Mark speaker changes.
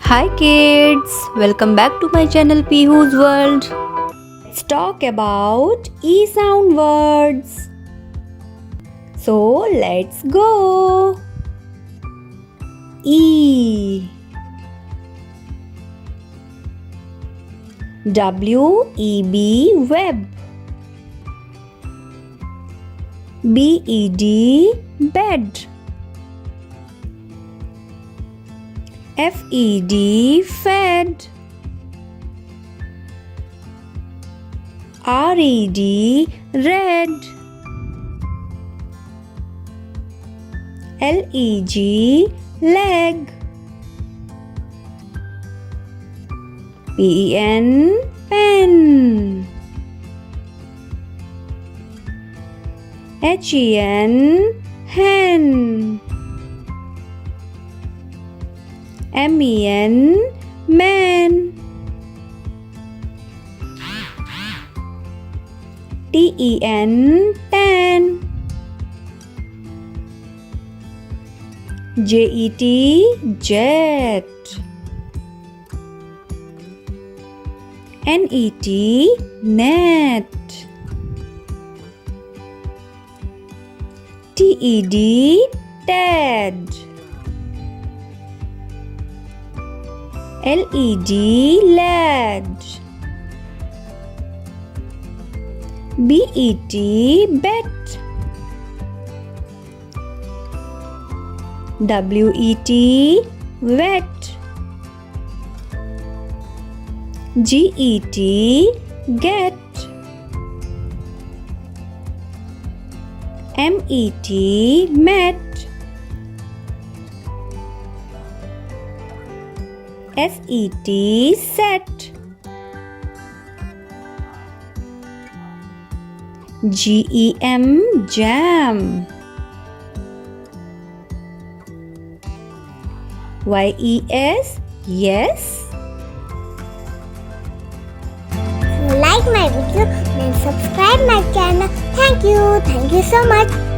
Speaker 1: Hi kids, welcome back to my channel Pihu's World. Let's talk about E sound words. So let's go. E W-E-B web. B-E-D bed. F-E-D fed. R-E-D red. L-E-G leg. P-E-N pen. H-E-N hen. M-E-N man. T-E-N tan. J-E-T jet. N-E-T net. T-E-D ted. L-E-D led. B-E-T bet. W-E-T wet. G-E-T get. M-E-T met. S-E-T set. G-E-M jam. Y-E-S yes.
Speaker 2: Like my video and subscribe my channel. Thank you so much.